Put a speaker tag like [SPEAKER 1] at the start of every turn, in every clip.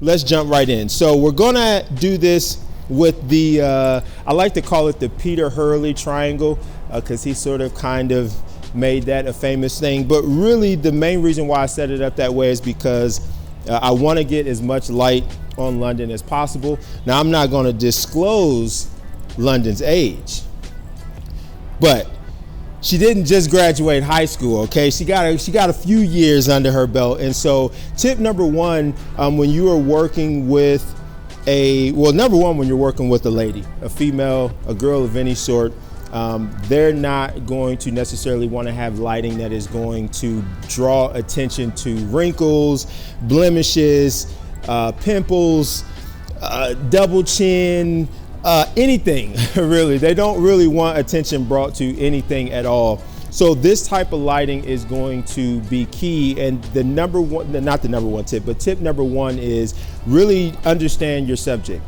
[SPEAKER 1] let's jump right in. So we're gonna do this with the, I like to call it the Peter Hurley triangle, because he sort of kind of made that a famous thing. But really the main reason why I set it up that way is because I want to get as much light on London as possible. Now I'm not going to disclose London's age, but she didn't just graduate high school, okay? She got a few years under her belt. And so tip number one, when you are working with number one, when you're working with a lady, a female, a girl of any sort, they're not going to necessarily want to have lighting that is going to draw attention to wrinkles, blemishes, pimples, double chin, anything really. They don't really want attention brought to anything at all. So this type of lighting is going to be key. And the number one, not the number one tip, but tip number one is really understand your subject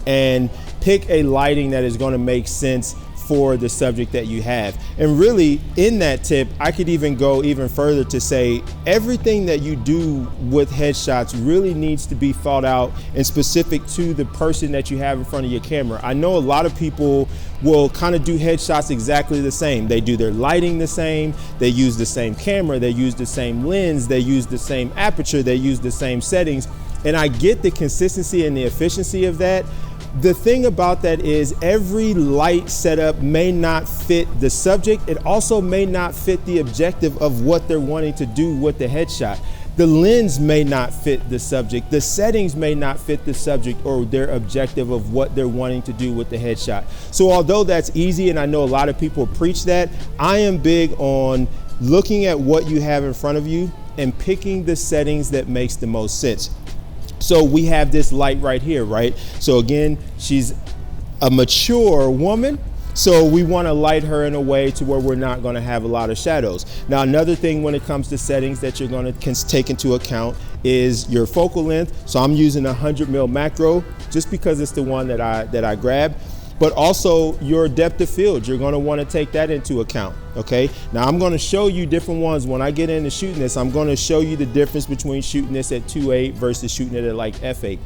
[SPEAKER 1] and pick a lighting that is going to make sense for the subject that you have. And really in that tip, I could even go even further to say everything that you do with headshots really needs to be thought out and specific to the person that you have in front of your camera. I know a lot of people will kind of do headshots exactly the same. They do their lighting the same, they use the same camera, they use the same lens, they use the same aperture, they use the same settings. And I get the consistency and the efficiency of that. The thing about that is every light setup may not fit the subject. It also may not fit the objective of what they're wanting to do with the headshot. The lens may not fit the subject. The settings may not fit the subject or their objective of what they're wanting to do with the headshot. So although that's easy, and I know a lot of people preach that, I am big on looking at what you have in front of you and picking the settings that makes the most sense. So we have this light right here, right? So again, she's a mature woman. So we want to light her in a way to where we're not going to have a lot of shadows. Now, another thing when it comes to settings that you're going to take into account is your focal length. So I'm using a 100mm macro just because it's the one that I grabbed. But also your depth of field, you're going to want to take that into account, okay? Now I'm going to show you different ones. When I get into shooting this, I'm going to show you the difference between shooting this at 2.8 versus shooting it at like f8.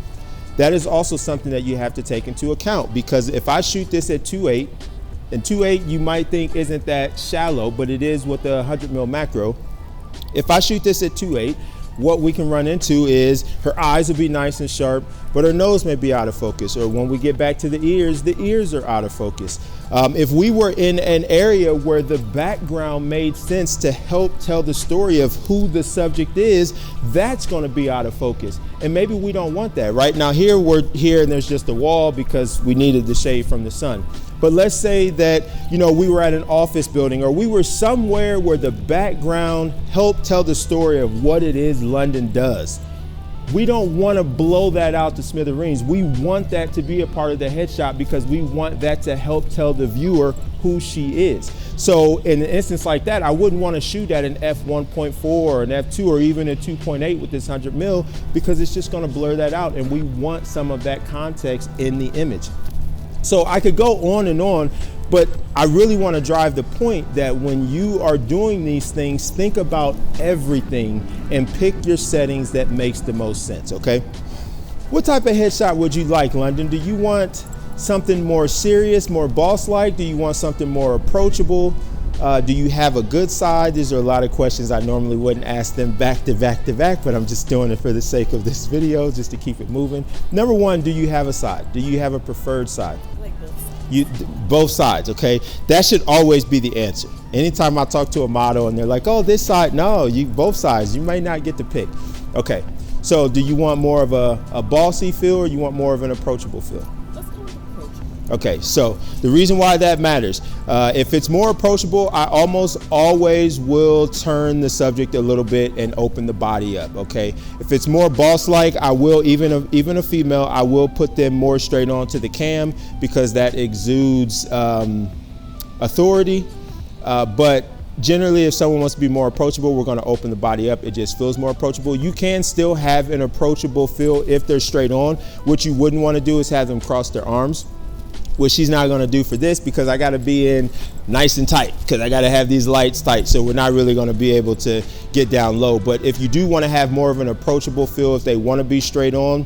[SPEAKER 1] That is also something that you have to take into account, because if I shoot this at 2.8, and 2.8 you might think isn't that shallow, but it is with the 100mm macro. If I shoot this at 2.8, what we can run into is her eyes will be nice and sharp, but her nose may be out of focus. Or when we get back to the ears are out of focus. If we were in an area where the background made sense to help tell the story of who the subject is, that's going to be out of focus. And maybe we don't want that. Right now here we're here and there's just a wall because we needed the shade from the sun. But let's say that, you know, we were at an office building, or we were somewhere where the background helped tell the story of what it is London does. We don't want to blow that out to smithereens. We want that to be a part of the headshot because we want that to help tell the viewer who she is. So in an instance like that, I wouldn't want to shoot at an f1.4 or an f2 or even a 2.8 with this 100mm, because it's just going to blur that out, and we want some of that context in the image. So I could go on and on, but I really want to drive the point that when you are doing these things, think about everything and pick your settings that makes the most sense, okay? What type of headshot would you like, London? Do you want something more serious, more boss-like? Do you want something more approachable? Do you have a good side? These are a lot of questions I normally wouldn't ask them back to back, but I'm just doing it for the sake of this video, just to keep it moving. Number one, do you have a side? Do you have a preferred side? Both sides, okay? That should always be the answer. Anytime I talk to a model and they're like, oh, this side, no, both sides, you may not get to pick. Okay, so do you want more of a bossy feel, or you want more of an approachable feel?
[SPEAKER 2] Let's go with approachable.
[SPEAKER 1] Okay, so the reason why that matters, if it's more approachable, I almost always will turn the subject a little bit and open the body up, okay? If it's more boss-like, I will, even a female, I will put them more straight onto the cam because that exudes authority. But generally, if someone wants to be more approachable, we're going to open the body up. It just feels more approachable. You can still have an approachable feel if they're straight on. What you wouldn't want to do is have them cross their arms. which she's not going to do for this because I got to be in nice and tight because I got to have these lights tight. So we're not really going to be able to get down low. But if you do want to have more of an approachable feel, if they want to be straight on,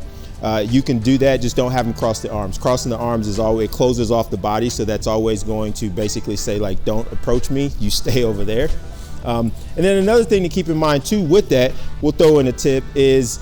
[SPEAKER 1] you can do that. Just don't have them cross the arms. Crossing the arms is always, it closes off the body. So that's always going to basically say, like, don't approach me. You stay over there. And then another thing to keep in mind too with that, we'll throw in a tip, is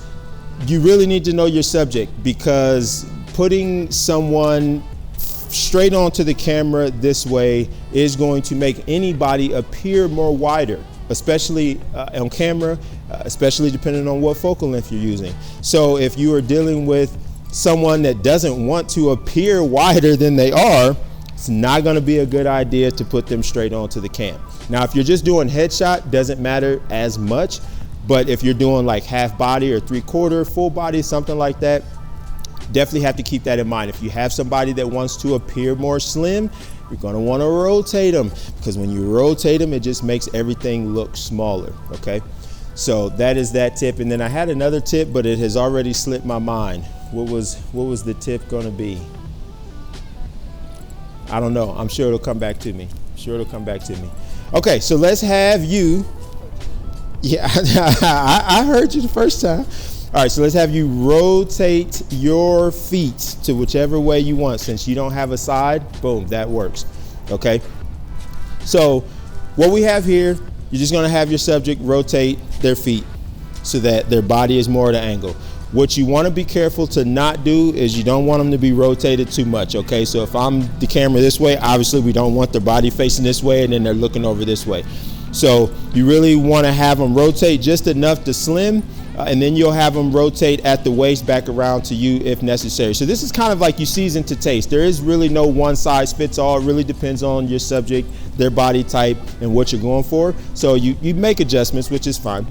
[SPEAKER 1] you really need to know your subject, because putting someone straight onto the camera this way is going to make anybody appear more wider, especially on camera, especially depending on what focal length you're using. So if you are dealing with someone that doesn't want to appear wider than they are, it's not going to be a good idea to put them straight onto the cam. Now, if you're just doing headshot, doesn't matter as much, but if you're doing like half body or 3/4, full body, something like that, definitely have to keep that in mind. If you have somebody that wants to appear more slim, you're going to want to rotate them, because when you rotate them, it just makes everything look smaller. Okay, so that is that tip. And then I had another tip, but it has already slipped my mind. What was the tip going to be? I don't know. I'm sure it'll come back to me. Okay, so let's have you. Yeah, I heard you the first time. All right, so let's have you rotate your feet to whichever way you want. Since you don't have a side, boom, that works. Okay, so what we have here, you're just gonna have your subject rotate their feet so that their body is more at an angle. What you want to be careful to not do is you don't want them to be rotated too much. Okay, so if I'm the camera this way, obviously we don't want their body facing this way and then they're looking over this way. So you really want to have them rotate just enough to slim, and then you'll have them rotate at the waist back around to you if necessary. So this is kind of like you season to taste. There is really no one size fits all. It really depends on your subject, their body type, and what you're going for. So you make adjustments, which is fine.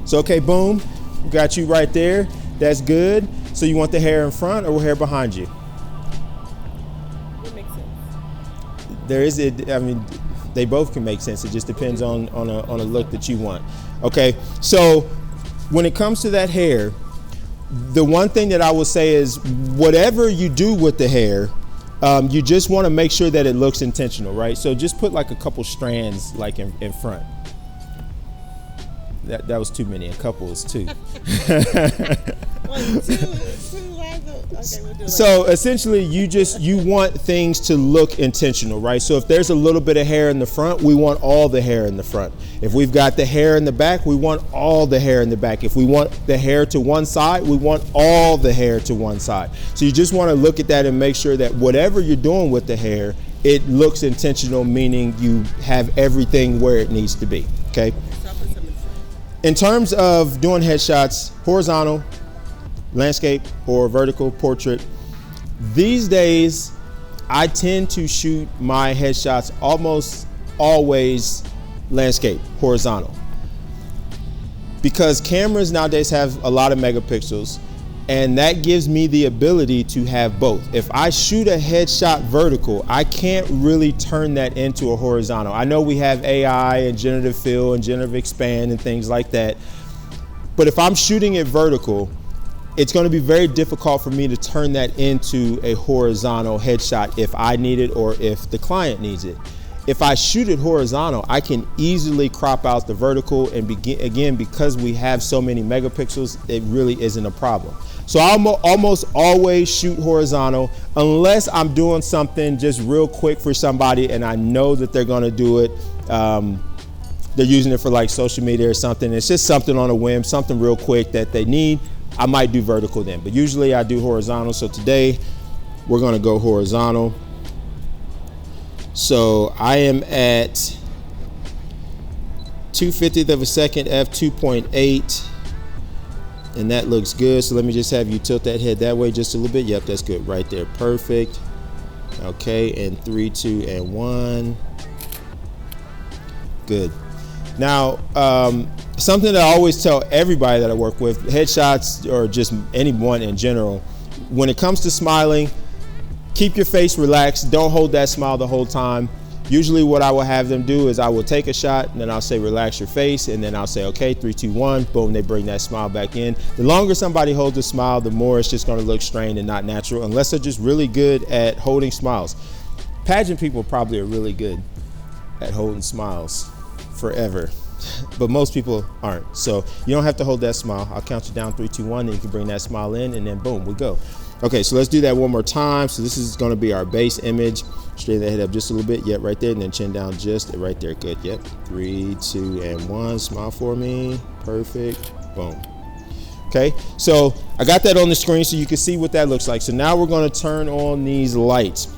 [SPEAKER 1] So okay, boom. Got you right there. That's good. So you want the hair in front or hair behind you?
[SPEAKER 2] It makes sense.
[SPEAKER 1] There is it. I mean, they both can make sense. It just depends on a look that you want. Okay. So when it comes to that hair, the one thing that I will say is whatever you do with the hair, you just want to make sure that it looks intentional, right? So just put like a couple strands like in front. That was too many. A couple is two. So essentially, you want things to look intentional, right? So if there's a little bit of hair in the front, we want all the hair in the front. If we've got the hair in the back, we want all the hair in the back. If we want the hair to one side, we want all the hair to one side. So you just want to look at that and make sure that whatever you're doing with the hair, it looks intentional, meaning you have everything where it needs to be. Okay. In terms of doing headshots, horizontal, landscape, or vertical portrait, these days I tend to shoot my headshots almost always landscape, horizontal, because cameras nowadays have a lot of megapixels, and that gives me the ability to have both. If I shoot a headshot vertical, I can't really turn that into a horizontal. I know we have AI and generative fill and generative expand and things like that, but if I'm shooting it vertical, it's going to be very difficult for me to turn that into a horizontal headshot if I need it or if the client needs it. If I shoot it horizontal, I can easily crop out the vertical, and again, because we have so many megapixels, it really isn't a problem. So I almost always shoot horizontal unless I'm doing something just real quick for somebody and I know that they're gonna do it. They're using it for like social media or something. It's just something on a whim, something real quick that they need. I might do vertical then, but usually I do horizontal. So today we're gonna go horizontal. So I am at 2/50th of a second, f2.8. And that looks good. So let me just have you tilt that head that way just a little bit. Yep, that's good right there. Perfect. Okay, and 3, 2, and 1. Good. Now, something that I always tell everybody that I work with, headshots or just anyone in general, when it comes to smiling, keep your face relaxed. Don't hold that smile the whole time. Usually what I will have them do is I will take a shot and then I'll say relax your face, and then I'll say okay, 3, 2, 1, boom, they bring that smile back in. The longer somebody holds a smile, the more it's just going to look strained and not natural, unless they're just really good at holding smiles. Pageant people probably are really good at holding smiles forever, but most people aren't. So you don't have to hold that smile. I'll count you down, 3, 2, 1, and you can bring that smile in, and then boom, we go. Okay, so let's do that one more time. So this is going to be our base image. Straighten that head up just a little bit. Yep, right there, and then chin down just right there. Good. Yep. 3, 2, and 1. Smile for me. Perfect. Boom. Okay, so I got that on the screen so you can see what that looks like. So now we're going to turn on these lights.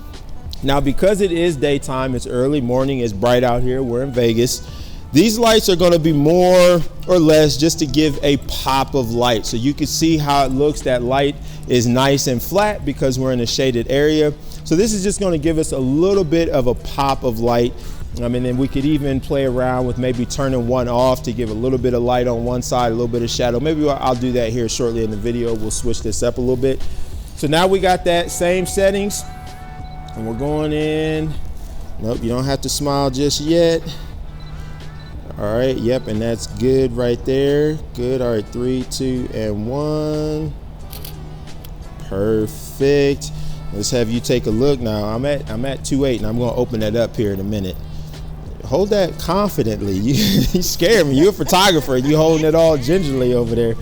[SPEAKER 1] Now, because it is daytime, it's early morning, it's bright out here, we're in Vegas. These lights are going to be more or less just to give a pop of light. So you can see how it looks. That light is nice and flat because we're in a shaded area. So this is just going to give us a little bit of a pop of light. And then we could even play around with maybe turning one off to give a little bit of light on one side, a little bit of shadow. Maybe I'll do that here shortly in the video. We'll switch this up a little bit. So now we got that same settings and we're going in. Nope, you don't have to smile just yet. All right, yep, and that's good right there. Good. All right, 3, 2, and 1. Perfect. Let's have you take a look now. I'm at 2.8, and I'm gonna open that up here in a minute. Hold that confidently. You scare me. You're a photographer. You holding it all gingerly over there.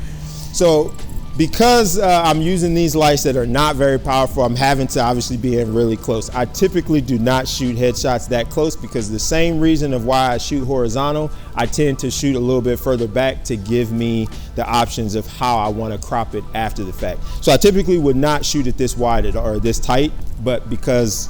[SPEAKER 1] So because I'm using these lights that are not very powerful, I'm having to obviously be in really close. I typically do not shoot headshots that close because the same reason of why I shoot horizontal, I tend to shoot a little bit further back to give me the options of how I want to crop it after the fact. So I typically would not shoot it this wide or this tight, but because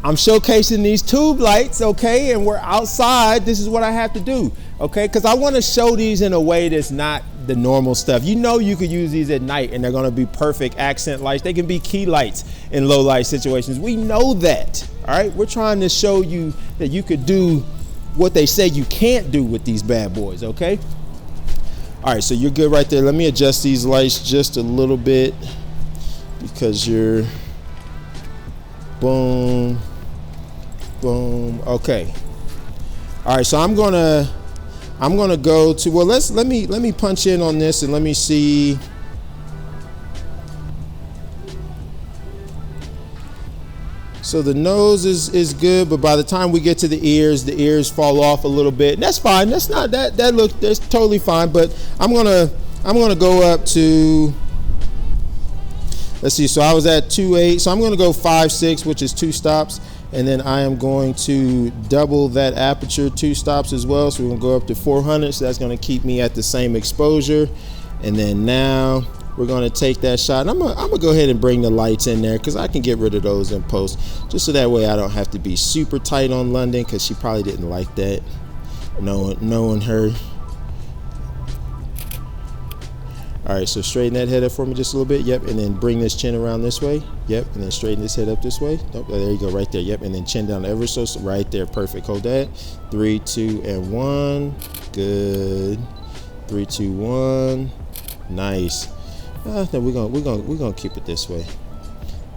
[SPEAKER 1] I'm showcasing these tube lights, okay, and we're outside, this is what I have to do, okay, because I want to show these in a way that's not the normal stuff. You know, you could use these at night and they're going to be perfect accent lights. They can be key lights in low light situations. We know that, all right? We're trying to show you that you could do what they say you can't do with these bad boys, okay? All right, so you're good right there. Let me adjust these lights just a little bit because you're boom, boom. Okay. All right, so I'm gonna go to, well, let me punch in on this and let me see. So the nose is good, but by the time we get to the ears fall off a little bit. And that's fine. That's not that's totally fine. But I'm gonna go up to, let's see. So I was at 2.8. So I'm gonna go 5.6, which is 2 stops. And then I am going to double that aperture, 2 stops as well. So we're gonna go up to 400. So that's gonna keep me at the same exposure. And then now we're gonna take that shot. And I'm gonna go ahead and bring the lights in there because I can get rid of those in post. Just so that way I don't have to be super tight on London because she probably didn't like that, knowing her. All right, so straighten that head up for me just a little bit. Yep, and then bring this chin around this way. Yep, and then straighten this head up this way. Nope, there you go, right there. Yep, and then chin down ever so right there. Perfect. Hold that. 3, 2, and 1. Good. 3, 2, 1. Nice. Then we're gonna keep it this way.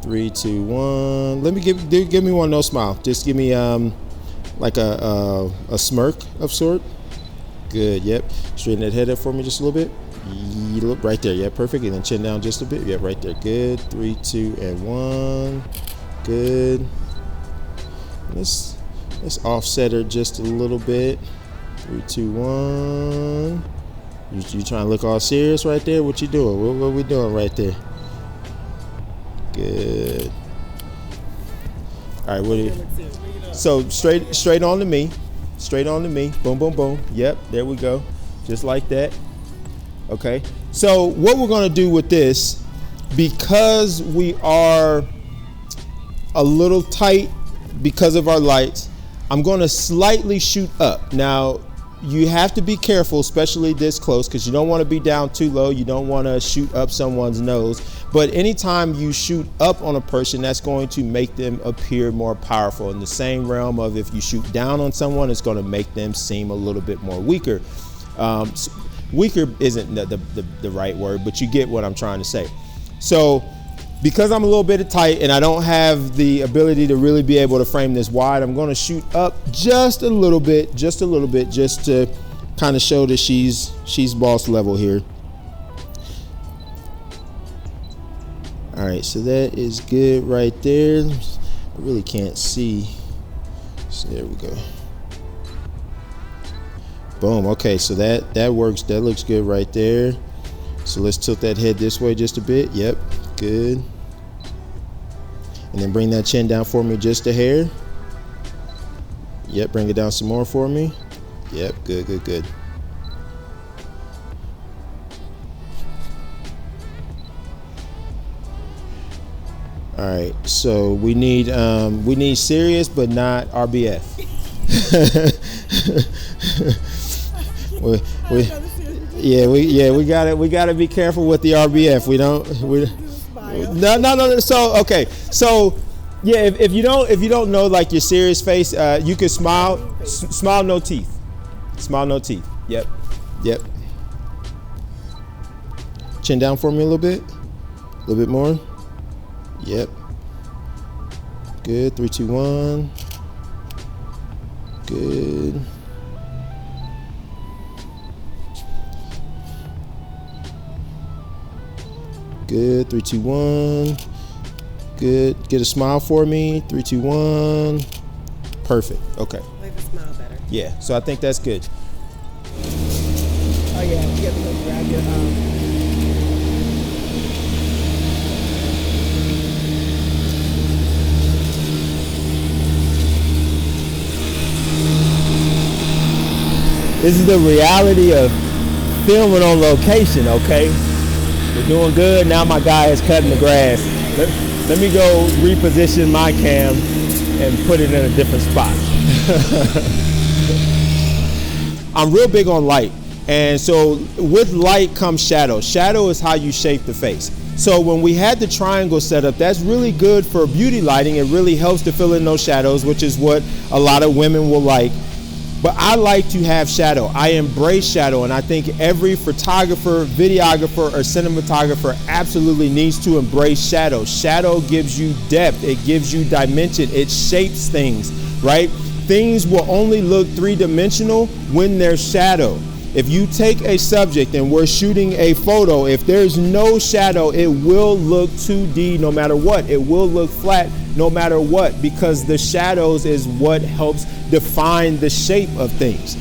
[SPEAKER 1] 3, 2, 1. Let me give me one no smile. Just give me like a smirk of sort. Good. Yep. Straighten that head up for me just a little bit. You look right there. Yeah, perfect. And then chin down just a bit. Yeah, right there. Good. 3, 2, and 1. Good. Let's offset her just a little bit. 3, 2, 1. You trying to look all serious right there? What you doing? What we doing right there? Good. All right. What do you? So straight on to me. Straight on to me. Boom, boom, boom. Yep. There we go. Just like that. Okay, so what we're going to do with this, because we are a little tight because of our lights, I'm going to slightly shoot up. Now, you have to be careful, especially this close, because you don't want to be down too low. You don't want to shoot up someone's nose. But anytime you shoot up on a person, that's going to make them appear more powerful. In the same realm of if you shoot down on someone, it's going to make them seem a little bit more weaker. Weaker isn't the right word, but you get what I'm trying to say. So because I'm a little bit tight and I don't have the ability to really be able to frame this wide, I'm going to shoot up just a little bit, just to kind of show that she's boss level here. All right, so that is good right there. I really can't see. So there we go. Boom. Okay, so that works. That looks good right there. So let's tilt that head this way just a bit. Yep, good. And then bring that chin down for me just a hair. Yep, bring it down some more for me. Yep, good. All right, so we need serious but not RBF. we gotta be careful with the RBF. No. So okay, so yeah, if you don't know like your serious face, you could smile no teeth, smile no teeth. Yep. Chin down for me a little bit more. Yep. Good. 3, 2, 1. Good. Good. 3, 2, 1. Good. Get a smile for me. 3, 2, 1. Perfect. Okay.
[SPEAKER 2] Like the smile better.
[SPEAKER 1] Yeah. So I think that's good.
[SPEAKER 2] Oh yeah. You have to go grab your
[SPEAKER 1] This is the reality of filming on location, okay? We're doing good. Now my guy is cutting the grass. Let me go reposition my cam and put it in a different spot. I'm real big on light. And so with light comes shadow. Shadow is how you shape the face. So when we had the triangle set up, that's really good for beauty lighting. It really helps to fill in those shadows, which is what a lot of women will like. But I like to have shadow. I embrace shadow, and I think every photographer, videographer, or cinematographer absolutely needs to embrace shadow. Shadow gives you depth. It gives you dimension. It shapes things, right? Things will only look three-dimensional when there's shadow. If you take a subject and we're shooting a photo, if there's no shadow, it will look 2D no matter what. It will look flat no matter what, because the shadows is what helps define the shape of things.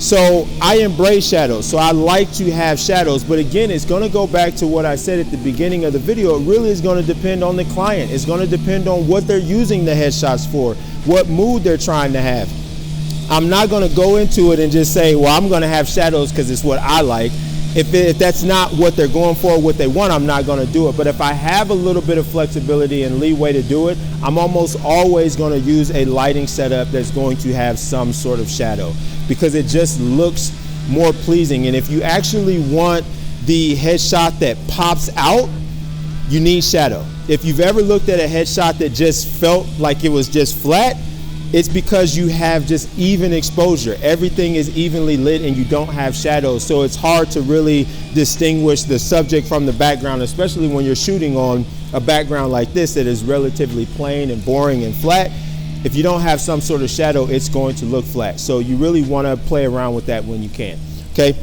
[SPEAKER 1] So I embrace shadows. So I like to have shadows. But again, it's going to go back to what I said at the beginning of the video. It really is going to depend on the client. It's going to depend on what they're using the headshots for, what mood they're trying to have. I'm not going to go into it and just say, well, I'm going to have shadows because it's what I like. If that's not what they're going for, what they want, I'm not going to do it. But if I have a little bit of flexibility and leeway to do it, I'm almost always going to use a lighting setup that's going to have some sort of shadow, because it just looks more pleasing. And if you actually want the headshot that pops out, you need shadow. If you've ever looked at a headshot that just felt like it was just flat, it's because you have just even exposure. Everything is evenly lit and you don't have shadows. So it's hard to really distinguish the subject from the background, especially when you're shooting on a background like this that is relatively plain and boring and flat. If you don't have some sort of shadow, it's going to look flat. So you really want to play around with that when you can. Okay.